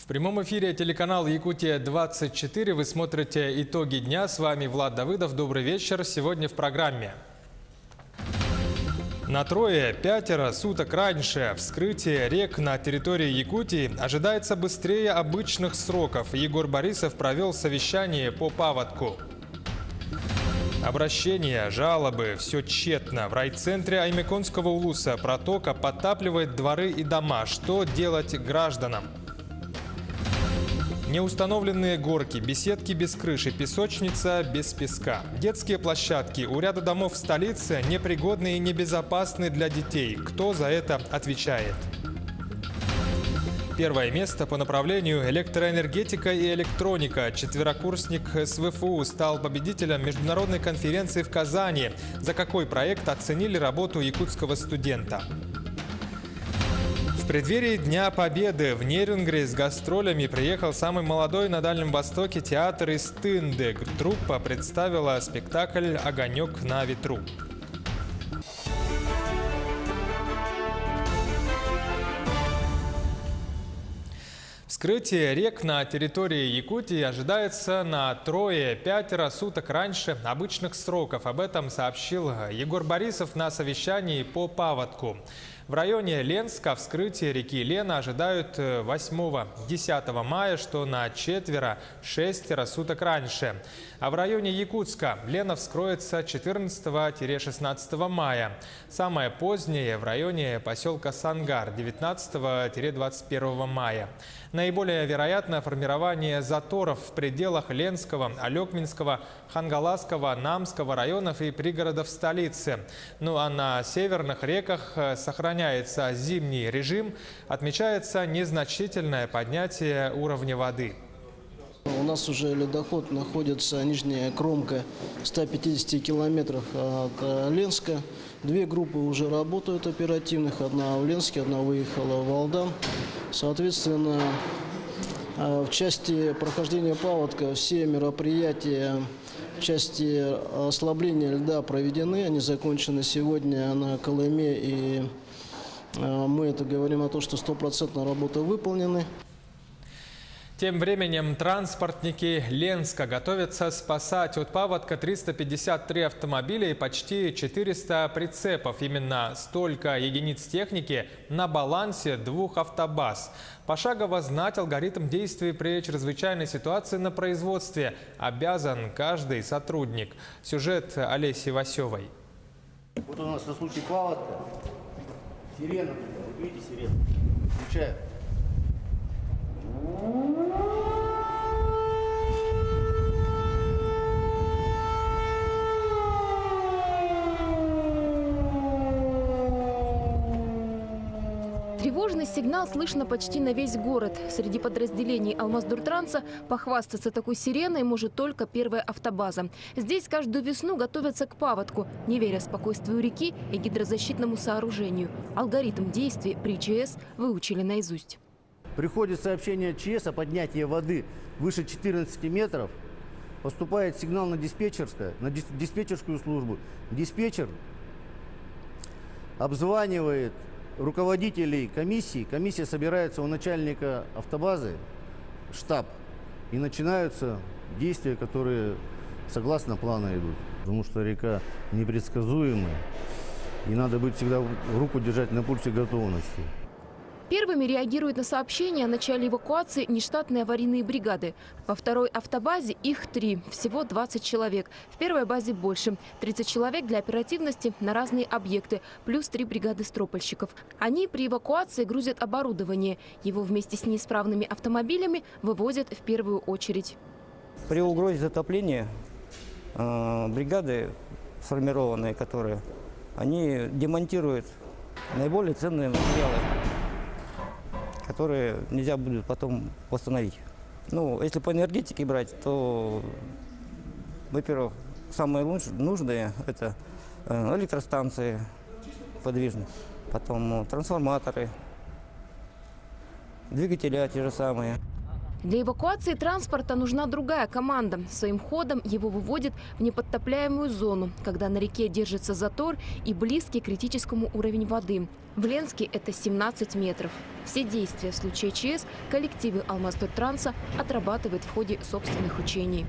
В прямом эфире телеканал «Якутия-24». Вы смотрите «Итоги дня». С вами Влад Давыдов. Добрый вечер. Сегодня в программе. На трое-пятеро суток раньше вскрытие рек на территории Якутии ожидается быстрее обычных сроков. Егор Борисов провел совещание по паводку. Обращения, жалобы – все тщетно. В райцентре Аймяконского улуса протока подтапливает дворы и дома. Что делать гражданам? Неустановленные горки, беседки без крыши, песочница без песка. Детские площадки у ряда домов в столице непригодны и небезопасны для детей. Кто за это отвечает? Первое место по направлению электроэнергетика и электроника. Четверокурсник СВФУ стал победителем международной конференции в Казани. За какой проект оценили работу якутского студента? В преддверии Дня Победы в Нерюнгри с гастролями приехал самый молодой на Дальнем Востоке театр из Тынды. Труппа представила спектакль «Огонек на ветру». Вскрытие рек на территории Якутии ожидается на трое-пятеро суток раньше обычных сроков. Об этом сообщил Егор Борисов на совещании по паводку. В районе Ленска вскрытие реки Лена ожидают 8-10 мая, что на четверо-шестеро суток раньше. А в районе Якутска Лена вскроется 14-16 мая. Самое позднее в районе поселка Сангар 19-21 мая. Наиболее вероятно формирование заторов в пределах Ленского, Алекминского, Хангаласского, Намского районов и пригородов столицы. Ну а на северных реках сохраняется зимний режим, отмечается незначительное поднятие уровня воды. У нас уже ледоход находится, нижняя кромка 150 километров от Ленска. Две группы уже работают оперативных, одна в Ленске, одна выехала в Алдан. Соответственно, в части прохождения паводка все мероприятия в части ослабления льда проведены, они закончены сегодня на Колыме, и мы это говорим о том, что 100% работы выполнены. Тем временем транспортники Ленска готовятся спасать от паводка 353 автомобиля и почти 400 прицепов. Именно столько единиц техники на балансе двух автобаз. Пошагово знать алгоритм действий при чрезвычайной ситуации на производстве обязан каждый сотрудник. Сюжет Олеси Васевой. Вот у нас на случай паводка сирена, вот видите сирену, включаем. Тревожный сигнал слышно почти на весь город. Среди подразделений Алмаздуртранса похвастаться такой сиреной может только первая автобаза. Здесь каждую весну готовятся к паводку, не веря спокойствию реки и гидрозащитному сооружению. Алгоритм действий при ЧС выучили наизусть. Приходит сообщение от ЧС о поднятии воды выше 14 метров. Поступает сигнал на диспетчерскую службу. Диспетчер обзванивает руководителей комиссии. Комиссия собирается у начальника автобазы, штаб. И начинаются действия, которые согласно плану идут. Потому что река непредсказуемая. И надо быть всегда руку держать на пульсе готовности. Первыми реагируют на сообщения о начале эвакуации нештатные аварийные бригады. Во второй автобазе их 3, всего 20 человек. В первой базе больше – 30 человек для оперативности на разные объекты, плюс 3 бригады стропольщиков. Они при эвакуации грузят оборудование. Его вместе с неисправными автомобилями вывозят в первую очередь. При угрозе затопления бригады сформированные, они демонтируют наиболее ценные материалы, которые нельзя будет потом восстановить. Ну, если по энергетике брать, то, во-первых, самые нужные – это электростанции подвижные, потом трансформаторы, двигателя те же самые. Для эвакуации транспорта нужна другая команда. Своим ходом его выводит в неподтопляемую зону, когда на реке держится затор и близкий к критическому уровень воды. В Ленске это 17 метров. Все действия в случае ЧС коллективы Алмаз-Транса отрабатывают в ходе собственных учений.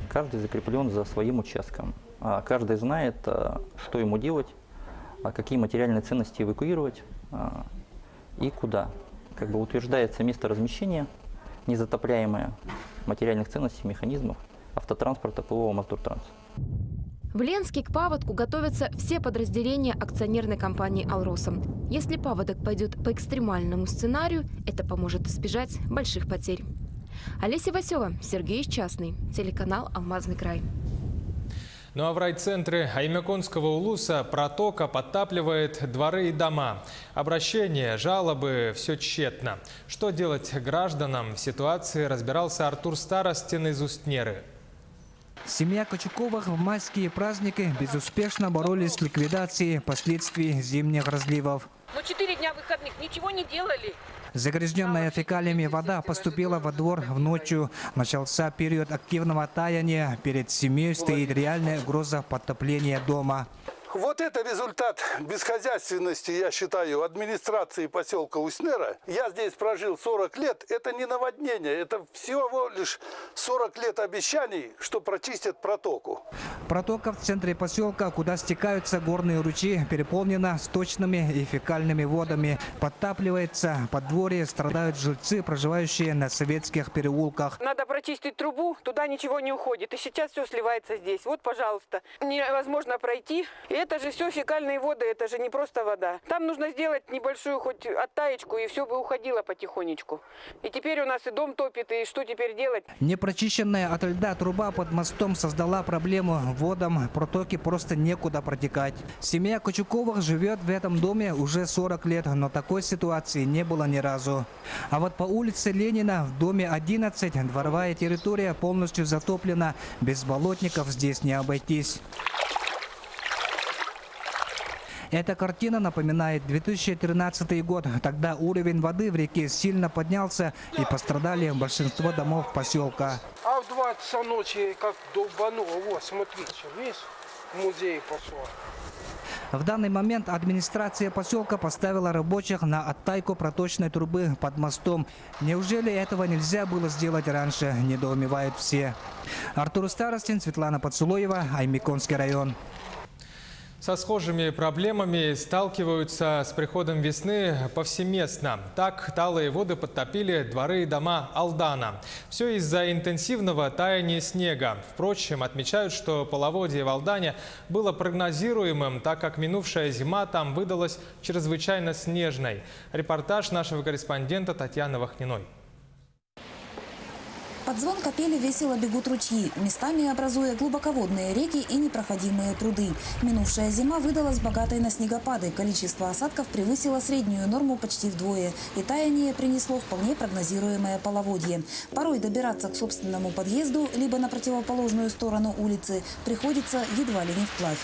Каждый закреплен за своим участком. Каждый знает, что ему делать, какие материальные ценности эвакуировать и куда. Как бы утверждается место размещения, незатопляемое материальных ценностей, механизмов автотранспорта ПО «Алмаз-Транс». В Ленске к паводку готовятся все подразделения акционерной компании «Алроса». Если паводок пойдет по экстремальному сценарию, это поможет избежать больших потерь. Олеся Васева, Сергей Частный, телеканал «Алмазный край». Ну а в райцентре Аймяконского улуса протока подтапливает дворы и дома. Обращения, жалобы – все тщетно. Что делать гражданам в ситуации, разбирался Артур Старостин из Устнеры. Семья Кочуковых в майские праздники безуспешно боролись с ликвидацией последствий зимних разливов. Но 4 дня выходных ничего не делали. Загрязненная фекалиями вода поступила во двор в ночью. Начался период активного таяния. Перед семьей стоит реальная угроза подтопления дома. Вот это результат бесхозяйственности, я считаю, администрации поселка Уснера. Я здесь прожил 40 лет. Это не наводнение, это всего лишь 40 лет обещаний, что прочистят протоку. Протока в центре поселка, куда стекаются горные ручьи, переполнена сточными и фекальными водами. Подтапливается, подворье, страдают жильцы, проживающие на советских переулках. Надо прочистить трубу, туда ничего не уходит. И сейчас все сливается здесь. Вот, пожалуйста, невозможно пройти. И это же все фекальные воды, это же не просто вода. Там нужно сделать небольшую хоть оттаечку, и все бы уходило потихонечку. И теперь у нас и дом топит, и что теперь делать? Непрочищенная от льда труба под мостом создала проблему водам. Протоки просто некуда протекать. Семья Кочуковых живет в этом доме уже 40 лет, но такой ситуации не было ни разу. А вот по улице Ленина в доме 11 дворовая территория полностью затоплена. Без болотников здесь не обойтись. Эта картина напоминает 2013 год. Тогда уровень воды в реке сильно поднялся и пострадали большинство домов поселка. А в 2 часа ночи как долбануло. Вот, смотрите, видишь, в музее пошло. В данный момент администрация поселка поставила рабочих на оттайку проточной трубы под мостом. Неужели этого нельзя было сделать раньше, недоумевают все. Артур Старостин, Светлана Поцелуева, Аймяконский район. Со схожими проблемами сталкиваются с приходом весны повсеместно. Так талые воды подтопили дворы и дома Алдана. Все из-за интенсивного таяния снега. Впрочем, отмечают, что половодье в Алдане было прогнозируемым, так как минувшая зима там выдалась чрезвычайно снежной. Репортаж нашего корреспондента Татьяны Вахниной. Под звон капели весело бегут ручьи, местами образуя глубоководные реки и непроходимые пруды. Минувшая зима выдалась богатой на снегопады. Количество осадков превысило среднюю норму почти вдвое. И таяние принесло вполне прогнозируемое половодье. Порой добираться к собственному подъезду, либо на противоположную сторону улицы, приходится едва ли не вплавь.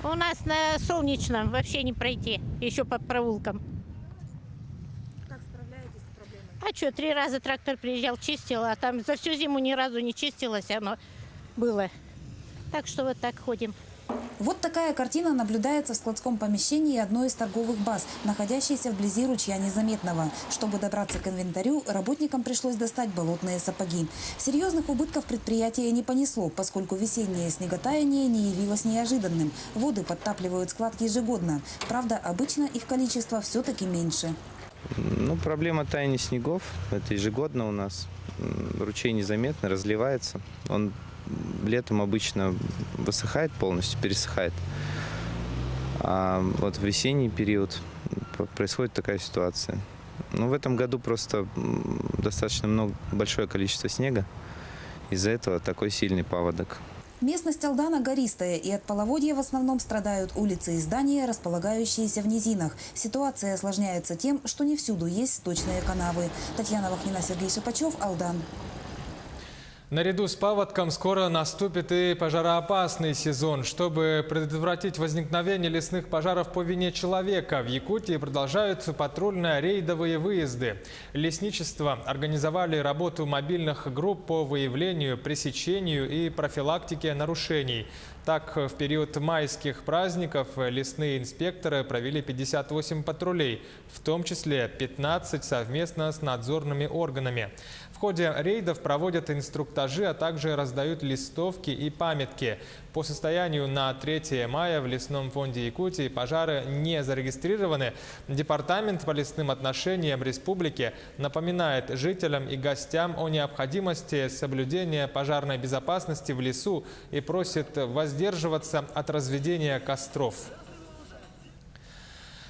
У нас на Солнечном вообще не пройти, еще по проулкам. А что, 3 раза трактор приезжал, чистил, а там за всю зиму ни разу не чистилось, оно было. Так что вот так ходим. Вот такая картина наблюдается в складском помещении одной из торговых баз, находящейся вблизи ручья Незаметного. Чтобы добраться к инвентарю, работникам пришлось достать болотные сапоги. Серьезных убытков предприятие не понесло, поскольку весеннее снеготаяние не явилось неожиданным. Воды подтапливают склад ежегодно. Правда, обычно их количество все-таки меньше. Проблема таяния снегов. Это ежегодно у нас. Ручей незаметно разливается. Он летом обычно высыхает полностью, пересыхает. А вот в весенний период происходит такая ситуация. В этом году просто достаточно большое количество снега. Из-за этого такой сильный паводок. Местность Алдана гористая, и от половодья в основном страдают улицы и здания, располагающиеся в низинах. Ситуация осложняется тем, что не всюду есть сточные канавы. Татьяна Вахнина, Сергей Шипачев, Алдан. Наряду с паводком скоро наступит и пожароопасный сезон. Чтобы предотвратить возникновение лесных пожаров по вине человека, в Якутии продолжаются патрульно-рейдовые выезды. Лесничество организовали работу мобильных групп по выявлению, пресечению и профилактике нарушений. Так, в период майских праздников лесные инспекторы провели 58 патрулей, в том числе 15 совместно с надзорными органами. В ходе рейдов проводят инструктажи, а также раздают листовки и памятки. По состоянию на 3 мая в Лесном фонде Якутии пожары не зарегистрированы. Департамент по лесным отношениям республики напоминает жителям и гостям о необходимости соблюдения пожарной безопасности в лесу и просит воздерживаться от разведения костров.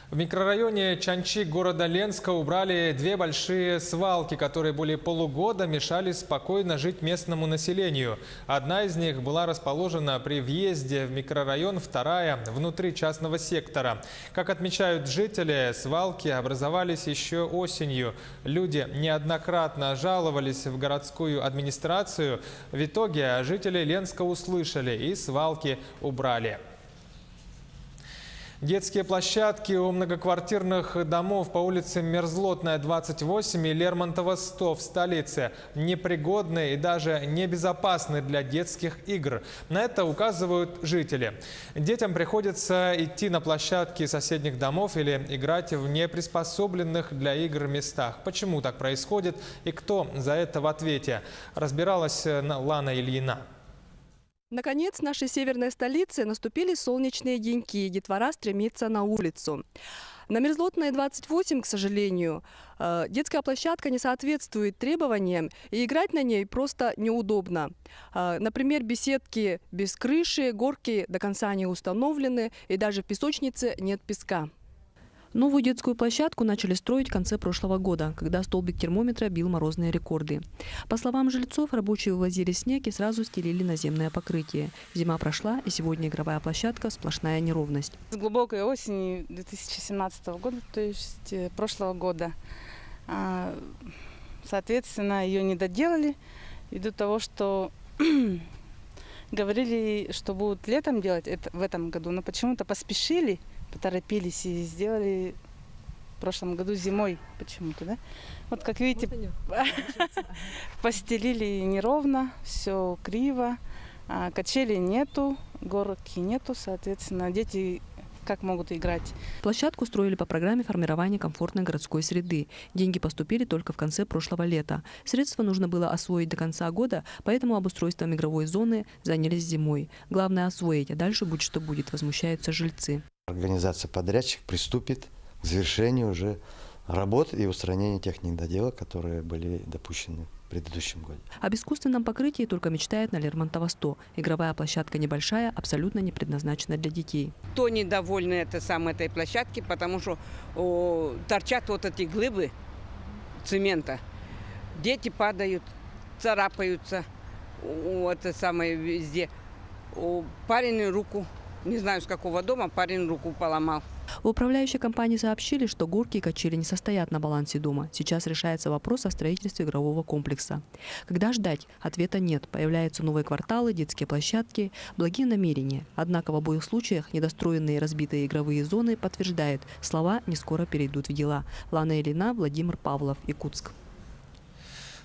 В микрорайоне Чанчи города Ленска убрали 2 большие свалки, которые более полугода мешали спокойно жить местному населению. Одна из них была расположена при въезде в микрорайон, вторая – внутри частного сектора. Как отмечают жители, свалки образовались еще осенью. Люди неоднократно жаловались в городскую администрацию. В итоге жители Ленска услышали и свалки убрали. Детские площадки у многоквартирных домов по улице Мерзлотная, 28 и Лермонтова, 100 в столице непригодны и даже небезопасны для детских игр. На это указывают жители. Детям приходится идти на площадки соседних домов или играть в неприспособленных для игр местах. Почему так происходит и кто за это в ответе? Разбиралась Лана Ильина. Наконец, в нашей северной столице наступили солнечные деньки, и детвора стремится на улицу. На Мерзлотной, 28, к сожалению, детская площадка не соответствует требованиям, и играть на ней просто неудобно. Например, беседки без крыши, горки до конца не установлены, и даже в песочнице нет песка. Новую детскую площадку начали строить в конце прошлого года, когда столбик термометра бил морозные рекорды. По словам жильцов, рабочие вывозили снег и сразу стелили наземное покрытие. Зима прошла, и сегодня игровая площадка – сплошная неровность. С глубокой осени 2017 года, то есть прошлого года, соответственно, ее не доделали ввиду того, что говорили, что будут летом делать это в этом году, но почему-то поспешили, поторопились и сделали в прошлом году зимой почему-то, да? Вот как видите, постелили неровно, все криво, качелей нету, горки нету, соответственно, дети как могут играть. Площадку строили по программе формирования комфортной городской среды. Деньги поступили только в конце прошлого лета. Средства нужно было освоить до конца года, поэтому обустройством игровой зоны занялись зимой. Главное освоить, а дальше будь что будет, возмущаются жильцы. Организация подрядчик приступит к завершению уже работ и устранению тех недоделок, которые были допущены в предыдущем году. Об искусственном покрытии только мечтает на Лермонтова 100. Игровая площадка небольшая, абсолютно не предназначена для детей. Кто недовольны этой площадки, потому что торчат вот эти глыбы цемента. Дети падают, царапаются, везде. Парень руку. Не знаю, с какого дома парень руку поломал. В управляющей компании сообщили, что горки и качели не состоят на балансе дома. Сейчас решается вопрос о строительстве игрового комплекса. Когда ждать? Ответа нет. Появляются новые кварталы, детские площадки, благие намерения. Однако в обоих случаях недостроенные и разбитые игровые зоны подтверждают, слова не скоро перейдут в дела. Лана Ильина, Владимир Павлов, Якутск.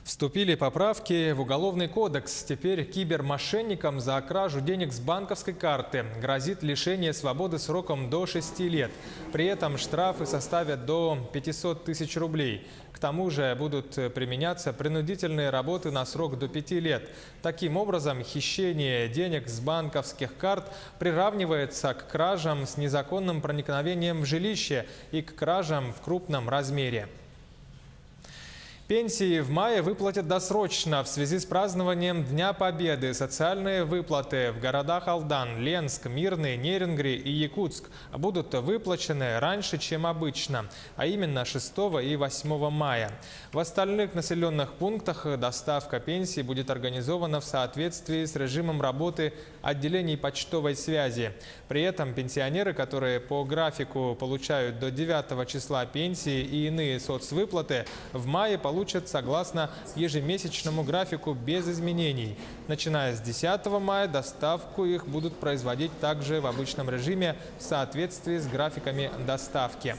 Вступили поправки в Уголовный кодекс. Теперь кибермошенникам за кражу денег с банковской карты грозит лишение свободы сроком до 6 лет. При этом штрафы составят до 500 тысяч рублей. К тому же будут применяться принудительные работы на срок до 5 лет. Таким образом, хищение денег с банковских карт приравнивается к кражам с незаконным проникновением в жилище и к кражам в крупном размере. Пенсии в мае выплатят досрочно. В связи с празднованием Дня Победы социальные выплаты в городах Алдан, Ленск, Мирный, Нерюнгри и Якутск будут выплачены раньше, чем обычно, а именно 6 и 8 мая. В остальных населенных пунктах доставка пенсий будет организована в соответствии с режимом работы отделений почтовой связи. При этом пенсионеры, которые по графику получают до 9 числа пенсии и иные соцвыплаты, в мае получат получат согласно ежемесячному графику без изменений. Начиная с 10 мая доставку их будут производить также в обычном режиме в соответствии с графиками доставки.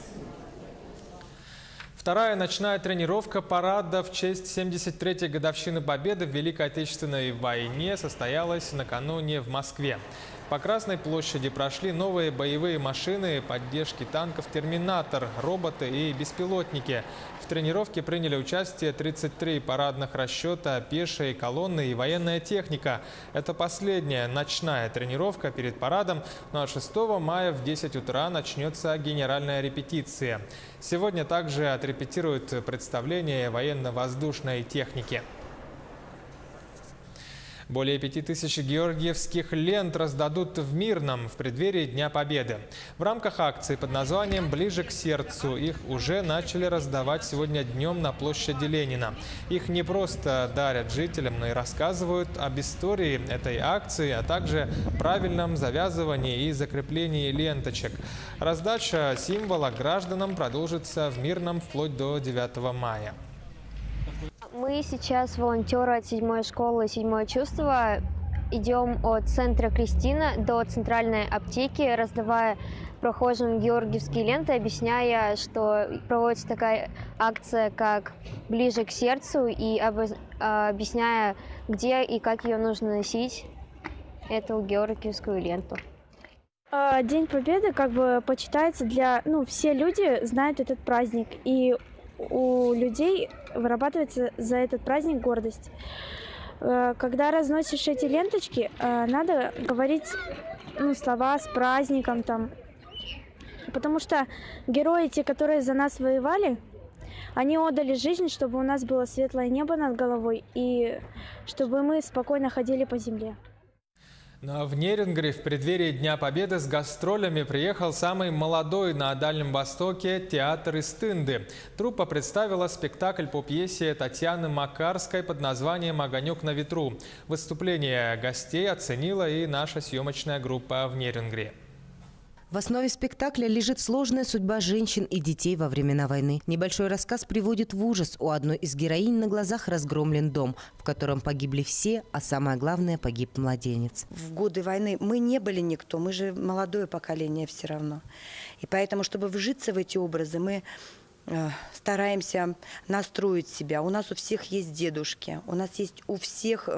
Вторая ночная тренировка парада в честь 73-й годовщины Победы в Великой Отечественной войне состоялась накануне в Москве. По Красной площади прошли новые боевые машины поддержки танков «Терминатор», роботы и беспилотники. В тренировке приняли участие 33 парадных расчета, пешие колонны и военная техника. Это последняя ночная тренировка перед парадом, ну а 6 мая в 10 утра начнется генеральная репетиция. Сегодня также отрепетируют представление военно-воздушной техники. Более 5000 георгиевских лент раздадут в Мирном в преддверии Дня Победы. В рамках акции под названием «Ближе к сердцу» их уже начали раздавать сегодня днем на площади Ленина. Их не просто дарят жителям, но и рассказывают об истории этой акции, а также правильном завязывании и закреплении ленточек. Раздача символа гражданам продолжится в Мирном вплоть до 9 мая. Мы сейчас волонтеры от 7-й школы «7 чувство». Идем от центра Кристина до центральной аптеки, раздавая прохожим георгиевские ленты, объясняя, что проводится такая акция, как «Ближе к сердцу», и объясняя, где и как ее нужно носить, эту георгиевскую ленту. День Победы как бы почитается для... все люди знают этот праздник, и у людей вырабатывается за этот праздник гордость. Когда разносишь эти ленточки, надо говорить слова с праздником там. Потому что герои, те, которые за нас воевали, они отдали жизнь, чтобы у нас было светлое небо над головой и чтобы мы спокойно ходили по земле. Но в Нерюнгри в преддверии Дня Победы с гастролями приехал самый молодой на Дальнем Востоке театр из Тынды. Труппа представила спектакль по пьесе Татьяны Макарской под названием «Огонек на ветру». Выступление гостей оценила и наша съемочная группа в Нерюнгри. В основе спектакля лежит сложная судьба женщин и детей во времена войны. Небольшой рассказ приводит в ужас. У одной из героинь на глазах разгромлен дом, в котором погибли все, а самое главное – погиб младенец. В годы войны мы не были никто, мы же молодое поколение все равно. И поэтому, чтобы вжиться в эти образы, мы стараемся настроить себя. У нас у всех есть дедушки, у нас есть у всех,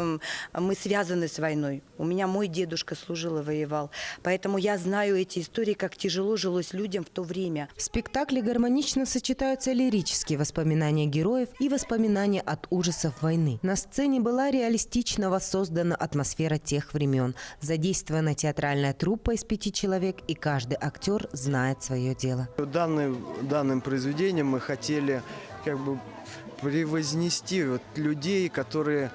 мы связаны с войной. У меня мой дедушка служил и воевал. Поэтому я знаю эти истории, как тяжело жилось людям в то время. В спектакле гармонично сочетаются лирические воспоминания героев и воспоминания от ужасов войны. На сцене была реалистично воссоздана атмосфера тех времен. Задействована театральная труппа из 5 человек, и каждый актер знает свое дело. Данным произведением мы хотели превознести людей, которые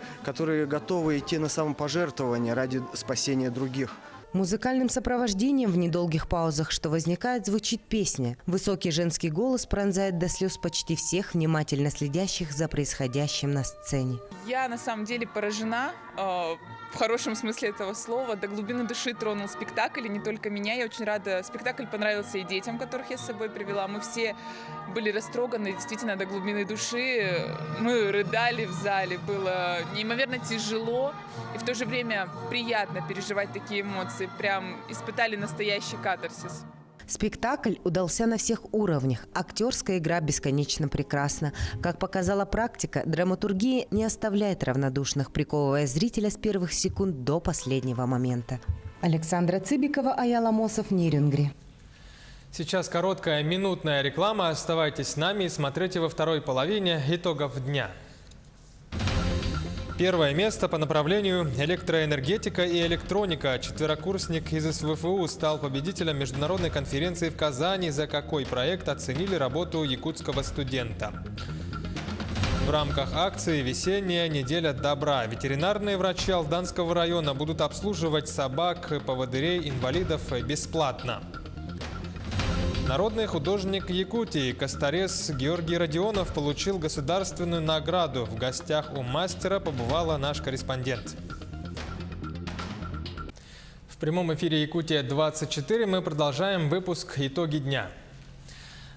готовы идти на самопожертвование ради спасения других. Музыкальным сопровождением в недолгих паузах, что возникает, звучит песня. Высокий женский голос пронзает до слез почти всех, внимательно следящих за происходящим на сцене. Я на самом деле поражена, в хорошем смысле этого слова. До глубины души тронул спектакль, и не только меня. Я очень рада. Спектакль понравился и детям, которых я с собой привела. Мы все были растроганы, действительно, до глубины души. Мы рыдали в зале. Было неимоверно тяжело и в то же время приятно переживать такие эмоции. Прям испытали настоящий катарсис. Спектакль удался на всех уровнях. Актерская игра бесконечно прекрасна. Как показала практика, драматургия не оставляет равнодушных, приковывая зрителя с первых секунд до последнего момента. Александра Цыбикова, Аял Амосов, Нерюнгри. Сейчас короткая минутная реклама. Оставайтесь с нами и смотрите во второй половине итогов дня. Первое место по направлению электроэнергетика и электроника. Четверокурсник из СВФУ стал победителем международной конференции в Казани. За какой проект оценили работу якутского студента. В рамках акции «Весенняя неделя добра» ветеринарные врачи Алданского района будут обслуживать собак, поводырей, инвалидов бесплатно. Народный художник Якутии Косторез Георгий Родионов получил государственную награду. В гостях у мастера побывала наш корреспондент. В прямом эфире Якутия-24 мы продолжаем выпуск «Итоги дня».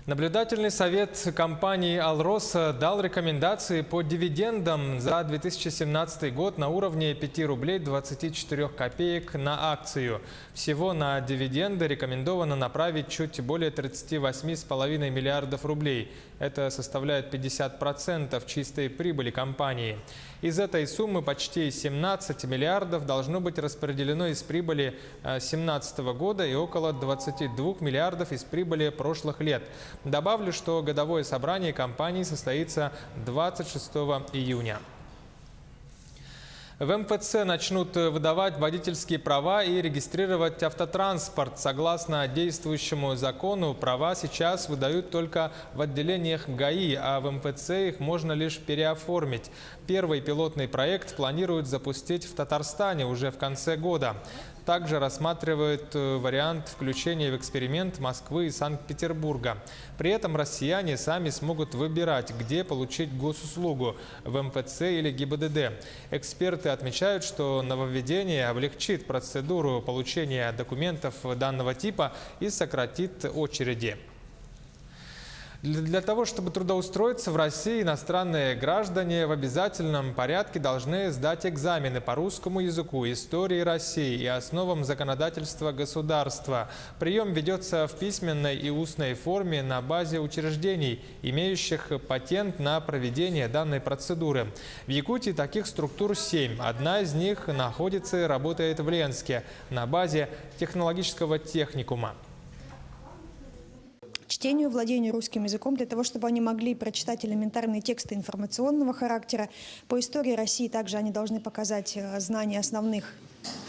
Наблюдательный совет компании «Алроса» дал рекомендации по дивидендам за 2017 год на уровне 5 рублей 24 копеек на акцию. Всего на дивиденды рекомендовано направить чуть более 38,5 миллиардов рублей. Это составляет 50% чистой прибыли компании. Из этой суммы почти 17 миллиардов должно быть распределено из прибыли 2017 года и около 22 миллиардов из прибыли прошлых лет. Добавлю, что годовое собрание компании состоится 26 июня. В МФЦ начнут выдавать водительские права и регистрировать автотранспорт. Согласно действующему закону, права сейчас выдают только в отделениях ГАИ, а в МФЦ их можно лишь переоформить. Первый пилотный проект планируют запустить в Татарстане уже в конце года. Также рассматривают вариант включения в эксперимент Москвы и Санкт-Петербурга. При этом россияне сами смогут выбирать, где получить госуслугу – в МФЦ или ГИБДД. Эксперты отмечают, что нововведение облегчит процедуру получения документов данного типа и сократит очереди. Для того, чтобы трудоустроиться в России, иностранные граждане в обязательном порядке должны сдать экзамены по русскому языку, истории России и основам законодательства государства. Прием ведется в письменной и устной форме на базе учреждений, имеющих патент на проведение данной процедуры. В Якутии таких структур 7. Одна из них находится и работает в Ленске на базе технологического техникума. Чтению, владению русским языком, для того, чтобы они могли прочитать элементарные тексты информационного характера. По истории России также они должны показать знания основных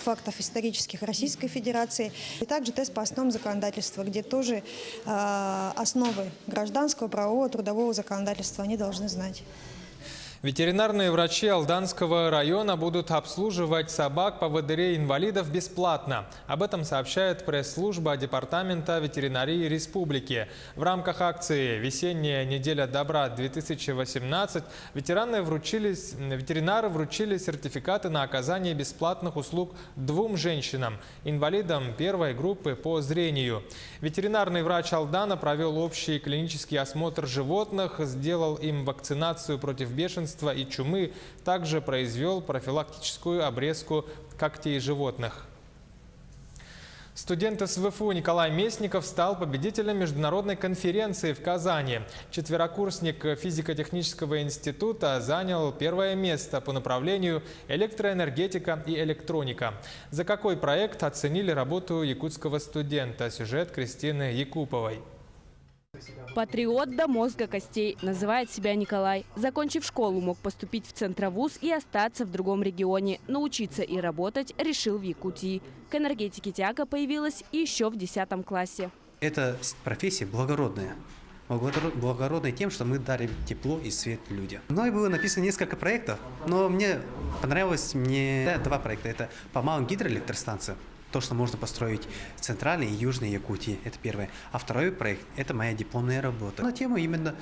фактов исторических Российской Федерации. И также тест по основам законодательства, где тоже основы гражданского, правового, трудового законодательства они должны знать. Ветеринарные врачи Алданского района будут обслуживать собак поводырей-инвалидов бесплатно. Об этом сообщает пресс-служба Департамента ветеринарии Республики. В рамках акции «Весенняя неделя добра-2018» ветеринары вручили сертификаты на оказание бесплатных услуг 2 женщинам, инвалидам первой группы по зрению. Ветеринарный врач Алдана провел общий клинический осмотр животных, сделал им вакцинацию против бешенства и чумы, также произвел профилактическую обрезку когтей животных. Студент СВФУ Николай Местников стал победителем международной конференции в Казани. Четверокурсник физико-технического института занял 1-е место по направлению электроэнергетика и электроника. За какой проект оценили работу якутского студента? Сюжет Кристины Якуповой. Патриот до мозга костей, называет себя Николай. Закончив школу, мог поступить в центровуз и остаться в другом регионе. Но учиться и работать решил в Якутии. К энергетике тяга появилась еще в 10 классе. Эта профессия благородная. Благородная тем, что мы дарим тепло и свет людям. Мной было написано несколько проектов, но мне понравилось 2 проекта. Это по малым гидроэлектростанциям. То, что можно построить в Центральной и Южной Якутии, это первое. А второй проект – это моя дипломная работа. На тему именно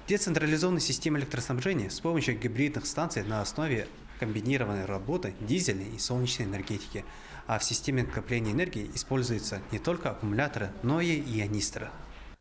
децентрализованной системы электроснабжения с помощью гибридных станций на основе комбинированной работы дизельной и солнечной энергетики. А в системе накопления энергии используются не только аккумуляторы, но и ионисторы.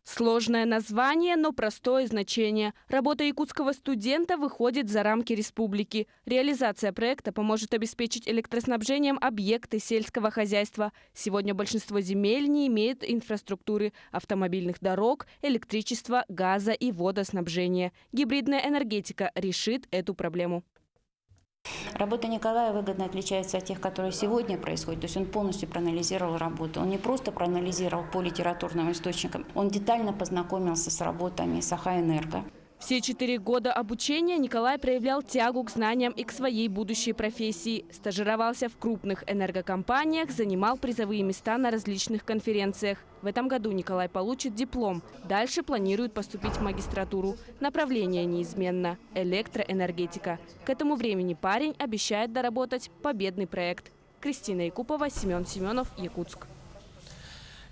Сложное название, но простое значение. Работа якутского студента выходит за рамки республики. Реализация проекта поможет обеспечить электроснабжением объекты сельского хозяйства. Сегодня большинство земель не имеет инфраструктуры, автомобильных дорог, электричества, газа и водоснабжения. Гибридная энергетика решит эту проблему. Работа Николая выгодно отличается от тех, которые сегодня происходят. То есть он полностью проанализировал работу. Он не просто проанализировал по литературным источникам, он детально познакомился с работами Сахаэнерго. Все 4 года обучения Николай проявлял тягу к знаниям и к своей будущей профессии. Стажировался в крупных энергокомпаниях, занимал призовые места на различных конференциях. В этом году Николай получит диплом. Дальше планирует поступить в магистратуру. Направление неизменно – электроэнергетика. К этому времени парень обещает доработать победный проект. Кристина Якупова, Семен Семенов, Якутск.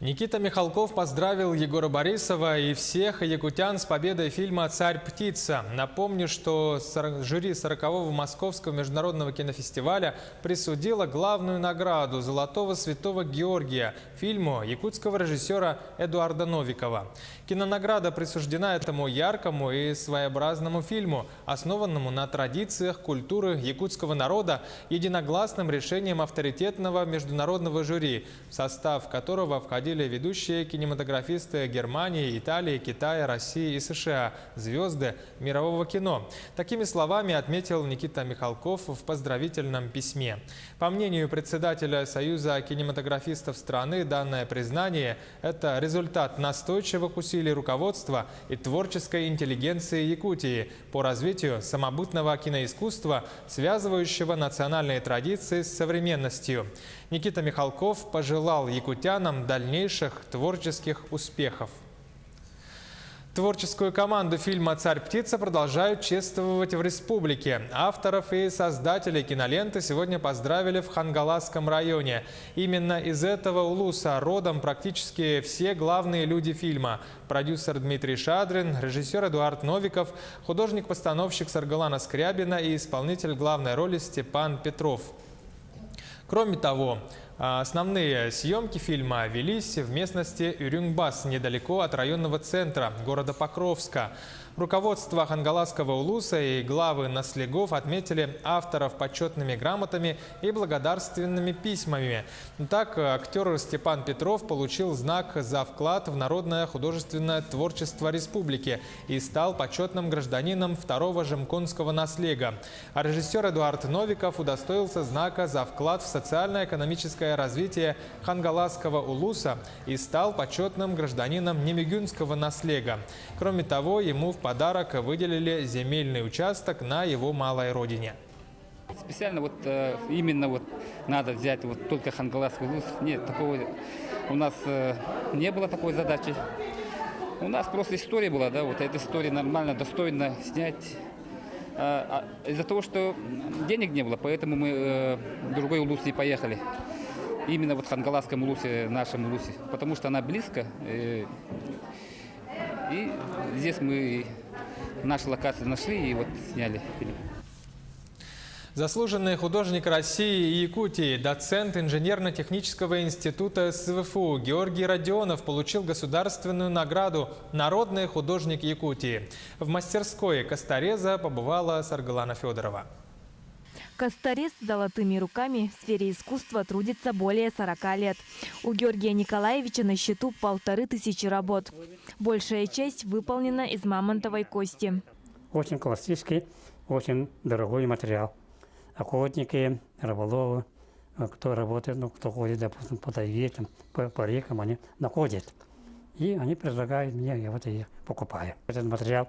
Никита Михалков поздравил Егора Борисова и всех якутян с победой фильма «Царь-птица». Напомню, что жюри 40-го Московского международного кинофестиваля присудило главную награду «Золотого святого Георгия» фильму якутского режиссера Эдуарда Новикова. Кинонаграда присуждена этому яркому и своеобразному фильму, основанному на традициях культуры якутского народа, единогласным решением авторитетного международного жюри, в состав которого входили ведущие кинематографисты Германии, Италии, Китая, России и США, звезды мирового кино. Такими словами отметил Никита Михалков в поздравительном письме. По мнению председателя Союза кинематографистов страны, данное признание – это результат настойчивых усилий руководства и творческой интеллигенции Якутии по развитию самобытного киноискусства, связывающего национальные традиции с современностью. Никита Михалков пожелал якутянам дальнейших творческих успехов. Творческую команду фильма «Царь-птица» продолжают чествовать в республике. Авторов и создателей киноленты сегодня поздравили в Хангаласском районе. Именно из этого улуса родом практически все главные люди фильма. Продюсер Дмитрий Шадрин, режиссер Эдуард Новиков, художник-постановщик Саргалана Скрябина и исполнитель главной роли Степан Петров. Кроме того, основные съемки фильма велись в местности Урюнгбас, недалеко от районного центра города Покровска. Руководство Хангаласского улуса и главы наслегов отметили авторов почетными грамотами и благодарственными письмами. Так, актер Степан Петров получил знак за вклад в народное художественное творчество республики и стал почетным гражданином второго жемконского наслега. А режиссер Эдуард Новиков удостоился знака за вклад в социально-экономическое развитие Хангаласского улуса и стал почетным гражданином Немигюнского наслега. Кроме того, ему в подарок выделили земельный участок на его малой родине. Специально именно надо взять только Хангаласский улус. Нет, такого у нас не было такой задачи. У нас просто история была, да, эта история нормально, достойно снять. Из-за того, что денег не было, поэтому мы в другой улус не поехали. Именно в Хангаласском улусе, нашем улусе, потому что она близко. И здесь мы нашу локацию нашли и сняли фильм. Заслуженный художник России и Якутии, доцент инженерно-технического института СВФУ Георгий Родионов получил государственную награду «Народный художник Якутии». В мастерской Костореза побывала Саргалана Федорова. Косторез с золотыми руками в сфере искусства трудится более 40 лет. У Георгия Николаевича на счету 1500 работ. Большая часть выполнена из мамонтовой кости. Очень классический, очень дорогой материал. Охотники, рыболовы, кто работает, кто ходит, допустим, по тайге, по рекам, они находят. И они предлагают мне, я их покупаю. Этот материал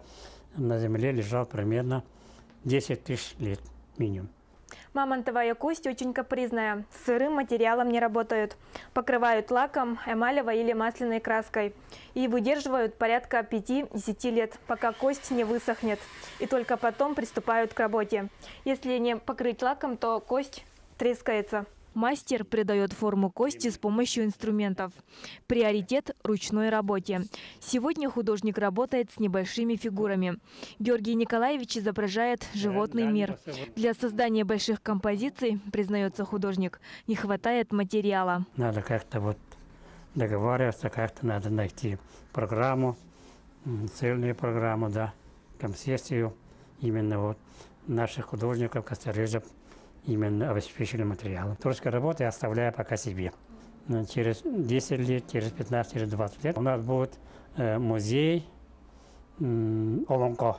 на земле лежал примерно 10 тысяч лет минимум. Мамонтовая кость очень капризная. С сырым материалом не работают. Покрывают лаком, эмалевой или масляной краской. И выдерживают порядка 5-10 лет, пока кость не высохнет. И только потом приступают к работе. Если не покрыть лаком, то кость трескается. Мастер придает форму кости с помощью инструментов. Приоритет – ручной работе. Сегодня художник работает с небольшими фигурами. Георгий Николаевич изображает животный мир. Для создания больших композиций, признается художник, не хватает материала. Надо как-то договариваться, как-то надо найти программу, цельную программу, да, концессию. Именно наших художников, Косторезов, именно обеспечили материалом. Творческая работа я оставляю пока себе. Через 10 лет, через 15, через 20 лет у нас будет музей Олонко.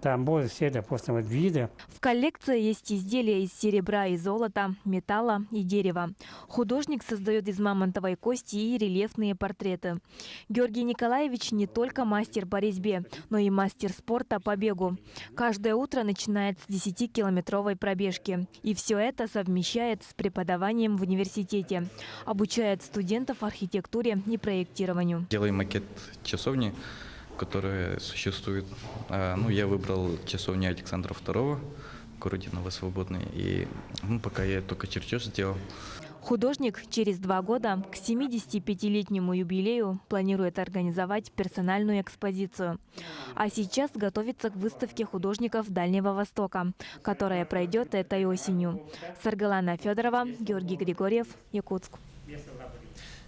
Там будут все, допустим, виды. В коллекции есть изделия из серебра и золота, металла и дерева. Художник создает из мамонтовой кости и рельефные портреты. Георгий Николаевич не только мастер по резьбе, но и мастер спорта по бегу. Каждое утро начинает с 10-километровой пробежки. И все это совмещает с преподаванием в университете. Обучает студентов архитектуре и проектированию. Делаем макет часовни, которые существуют. Я выбрал часовню Александра II в городе Новосвободный. И пока я только чертеж сделал. Художник через 2 года к 75-летнему юбилею планирует организовать персональную экспозицию. А сейчас готовится к выставке художников Дальнего Востока, которая пройдет этой осенью. Саргалана Федорова, Георгий Григорьев, Якутск.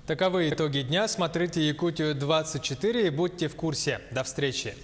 Таковы итоги дня. Смотрите Якутию 24 и будьте в курсе. До встречи.